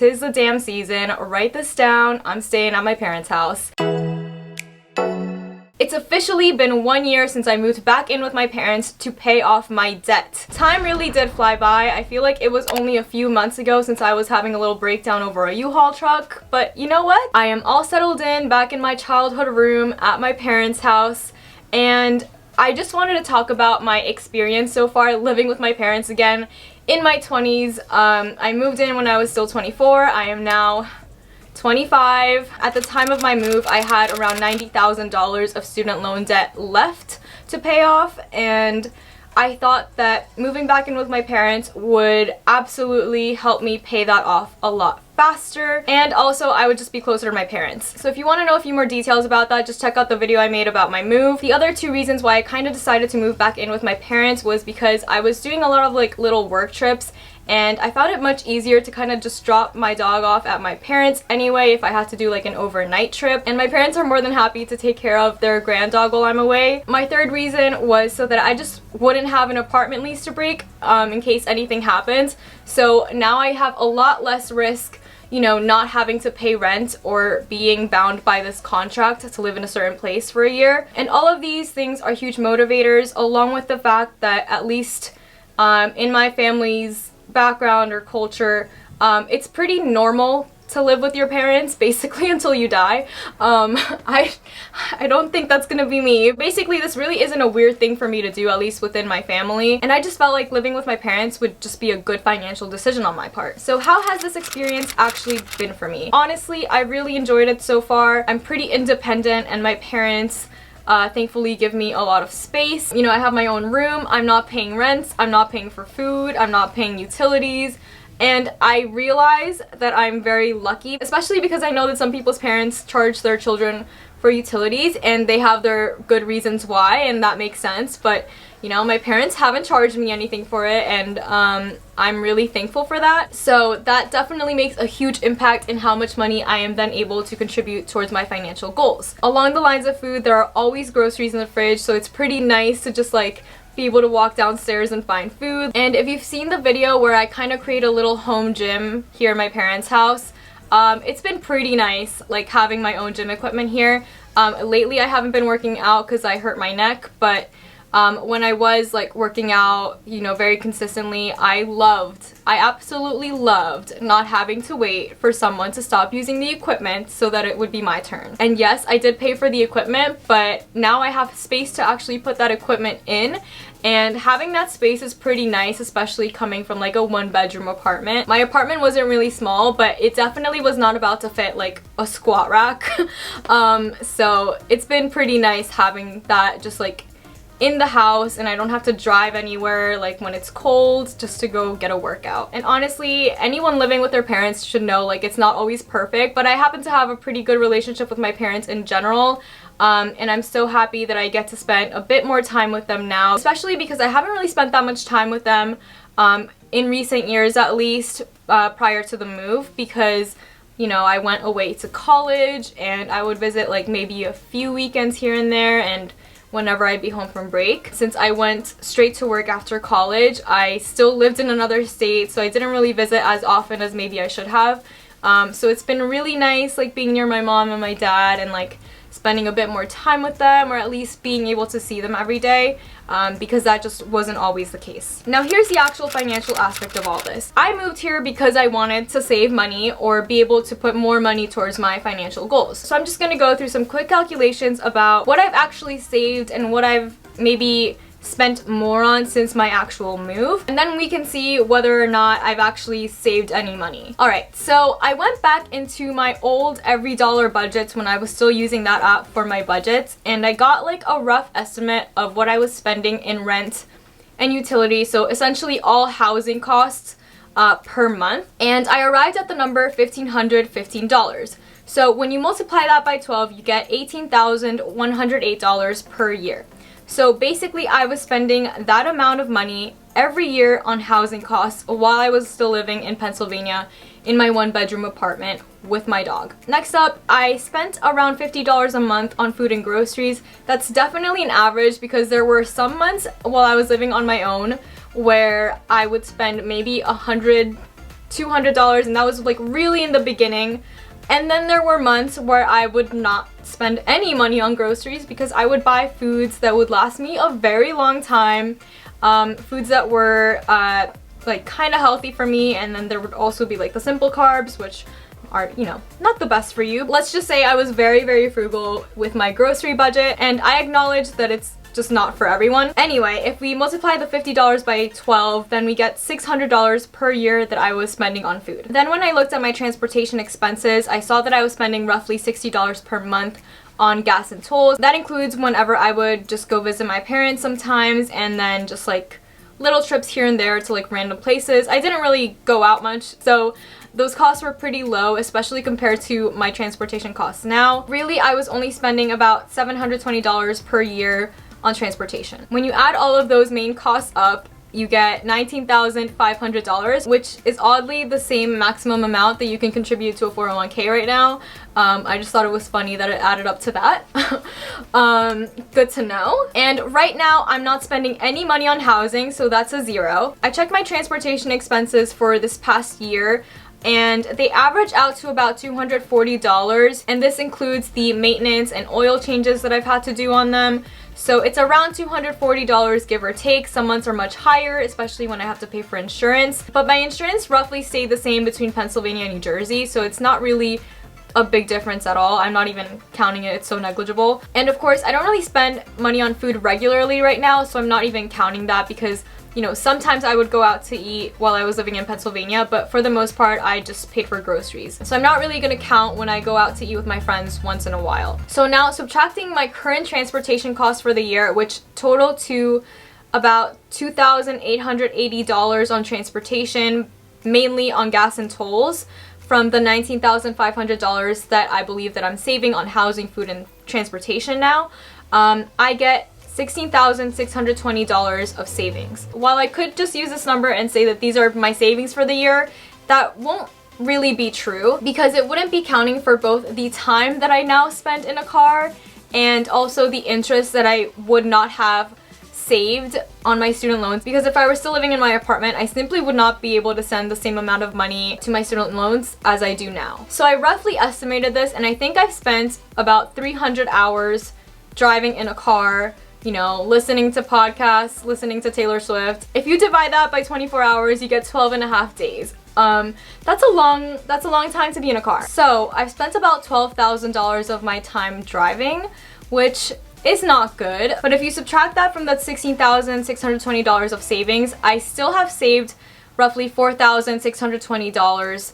'tis the damn season. Write this down. I'm staying at my parents' house. It's officially been 1 year since I moved back in with my parents to pay off my debt. Time really did fly by. I feel like it was only a few months ago since I was having a little breakdown over a U-Haul truck, but you know what? I am all settled in back in my childhood room at my parents' house, and I just wanted to talk about my experience so far living with my parents again in my 20s. I moved in when I was still 24. I am now 25. At the time of my move, I had around $90,000 of student loan debt left to pay off, and I thought that moving back in with my parents would absolutely help me pay that off a lot faster, and also I would just be closer to my parents. So if you want to know a few more details about that, just check out the video I made about my move. The other two reasons why I kind of decided to move back in with my parents was because I was doing a lot of like little work trips, and I found it much easier to kind of just drop my dog off at my parents anyway if I had to do like an overnight trip, and my parents are more than happy to take care of their grand dog while I'm away. My third reason was so that I just wouldn't have an apartment lease to break in case anything happens. So now I have a lot less risk, you know, not having to pay rent or being bound by this contract to live in a certain place for a year. And all of these things are huge motivators, along with the fact that at least in my family's background or culture, it's pretty normal to live with your parents basically until you die. I don't think that's gonna be me. Basically, this really isn't a weird thing for me to do, at least within my family, and I just felt like living with my parents would just be a good financial decision on my part. So how has this experience actually been for me? Honestly, I really enjoyed it so far. I'm pretty independent, and my parents thankfully give me a lot of space. You know, I have my own room, I'm not paying rent, I'm not paying for food, I'm not paying utilities, and I realize that I'm very lucky, especially because I know that some people's parents charge their children for utilities, and they have their good reasons why, and that makes sense, but you know, my parents haven't charged me anything for it, and I'm really thankful for that. So that definitely makes a huge impact in how much money I am then able to contribute towards my financial goals. Along the lines of food, there are always groceries in the fridge, so it's pretty nice to just like be able to walk downstairs and find food. And if you've seen the video where I kind of create a little home gym here in my parents' house, it's been pretty nice like having my own gym equipment here. Lately I haven't been working out because I hurt my neck, but when I was like working out, you know, very consistently, I absolutely loved not having to wait for someone to stop using the equipment so that it would be my turn. And yes, I did pay for the equipment, but now I have space to actually put that equipment in, and having that space is pretty nice, especially coming from like a one-bedroom apartment. My apartment wasn't really small, but it definitely was not about to fit like a squat rack. So it's been pretty nice having that just like in the house, and I don't have to drive anywhere like when it's cold just to go get a workout. And honestly, anyone living with their parents should know like it's not always perfect, but I happen to have a pretty good relationship with my parents in general. And I'm so happy that I get to spend a bit more time with them now, especially because I haven't really spent that much time with them in recent years, at least prior to the move, because you know, I went away to college and I would visit like maybe a few weekends here and there, and whenever I'd be home from break. Since I went straight to work after college, I still lived in another state, so I didn't really visit as often as maybe I should have. So it's been really nice like being near my mom and my dad and like spending a bit more time with them, or at least being able to see them every day, because that just wasn't always the case. Now here's the actual financial aspect of all this. I moved here because I wanted to save money or be able to put more money towards my financial goals. So I'm just going to go through some quick calculations about what I've actually saved and what I've maybe spent more on since my actual move, and then we can see whether or not I've actually saved any money. Alright, so I went back into my old every dollar budgets when I was still using that app for my budgets, and I got like a rough estimate of what I was spending in rent and utilities, so essentially all housing costs per month, and I arrived at the number $1,515. So when you multiply that by 12, you get $18,108 per year. So basically I was spending that amount of money every year on housing costs while I was still living in Pennsylvania in my one-bedroom apartment with my dog. Next up, I spent around $50 a month on food and groceries. That's definitely an average because there were some months while I was living on my own where I would spend maybe $100 $200, and that was like really in the beginning. And then there were months where I would not spend any money on groceries because I would buy foods that would last me a very long time, foods that were like kind of healthy for me, and then there would also be like the simple carbs, which are, you know, not the best for you. Let's just say I was very, very frugal with my grocery budget, and I acknowledge that it's just not for everyone. Anyway, if we multiply the $50 by 12, then we get $600 per year that I was spending on food. Then when I looked at my transportation expenses, I saw that I was spending roughly $60 per month on gas and tolls. That includes whenever I would just go visit my parents sometimes, and then just like little trips here and there to like random places. I didn't really go out much, so those costs were pretty low, especially compared to my transportation costs now. Really, I was only spending about $720 per year on transportation. When you add all of those main costs up, you get $19,500, which is oddly the same maximum amount that you can contribute to a 401k right now. I just thought it was funny that it added up to that. Good to know. And right now, I'm not spending any money on housing, so that's a zero. I checked my transportation expenses for this past year, and they average out to about $240, and this includes the maintenance and oil changes that I've had to do on them. So it's around $240 give or take. Some months are much higher, especially when I have to pay for insurance. But my insurance roughly stayed the same between Pennsylvania and New Jersey, so it's not really a big difference at all. I'm not even counting it, it's so negligible. And of course, I don't really spend money on food regularly right now, so I'm not even counting that because, you know, sometimes I would go out to eat while I was living in Pennsylvania, but for the most part, I just paid for groceries. So I'm not really gonna count when I go out to eat with my friends once in a while. So now, subtracting my current transportation costs for the year, which total to about $2,880 on transportation, mainly on gas and tolls, from the $19,500 that I believe that I'm saving on housing, food, and transportation now, I get $16,620 of savings. While I could just use this number and say that these are my savings for the year, that won't really be true because it wouldn't be counting for both the time that I now spend in a car and also the interest that I would not have saved on my student loans, because if I were still living in my apartment, I simply would not be able to send the same amount of money to my student loans as I do now. So I roughly estimated this, and I think I've spent about 300 hours driving in a car, you know, listening to podcasts, listening to Taylor Swift. If you divide that by 24 hours, you get 12 and a half days. That's a long time to be in a car. So I've spent about $12,000 of my time driving, which is not good. But if you subtract that from that $16,620 of savings, I still have saved roughly $4,620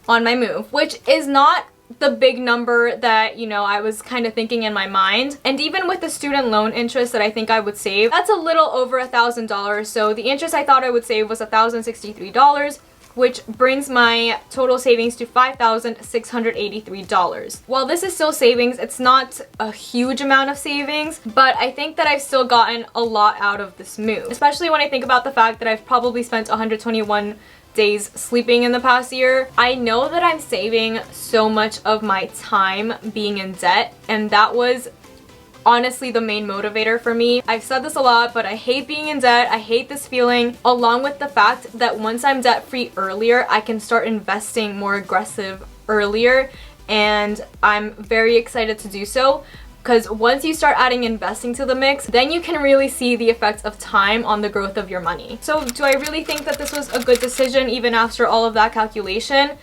on my move, which is not the big number that, you know, I was kind of thinking in my mind. And even with the student loan interest that I think I would save, that's a little over $1,000. So the interest I thought I would save was $1,063, which brings my total savings to $5,683. While this is still savings, it's not a huge amount of savings, but I think that I've still gotten a lot out of this move, especially when I think about the fact that I've probably spent 121 days sleeping in the past year. I know that I'm saving so much of my time being in debt, and that was honestly the main motivator for me. I've said this a lot, but I hate being in debt. I hate this feeling, along with the fact that once I'm debt-free earlier, I can start investing more aggressive earlier, and I'm very excited to do so. Because once you start adding investing to the mix, then you can really see the effects of time on the growth of your money. So do I really think that this was a good decision even after all of that calculation?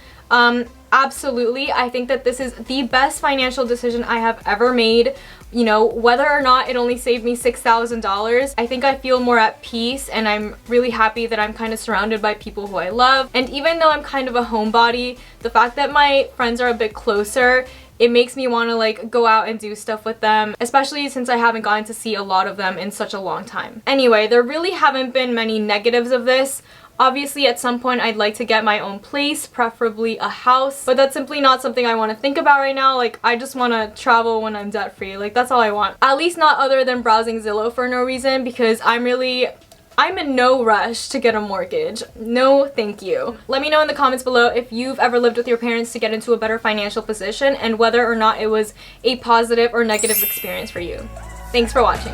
Absolutely. I think that this is the best financial decision I have ever made. You know, whether or not it only saved me $6,000, I think I feel more at peace, and I'm really happy that I'm kind of surrounded by people who I love. And even though I'm kind of a homebody, the fact that my friends are a bit closer, it makes me want to like go out and do stuff with them, especially since I haven't gotten to see a lot of them in such a long time. Anyway, there really haven't been many negatives of this. Obviously, at some point, I'd like to get my own place, preferably a house, but that's simply not something I want to think about right now. Like, I just want to travel when I'm debt-free. Like, that's all I want. At least not other than browsing Zillow for no reason, because I'm in no rush to get a mortgage. No, thank you. Let me know in the comments below if you've ever lived with your parents to get into a better financial position and whether or not it was a positive or negative experience for you. Thanks for watching.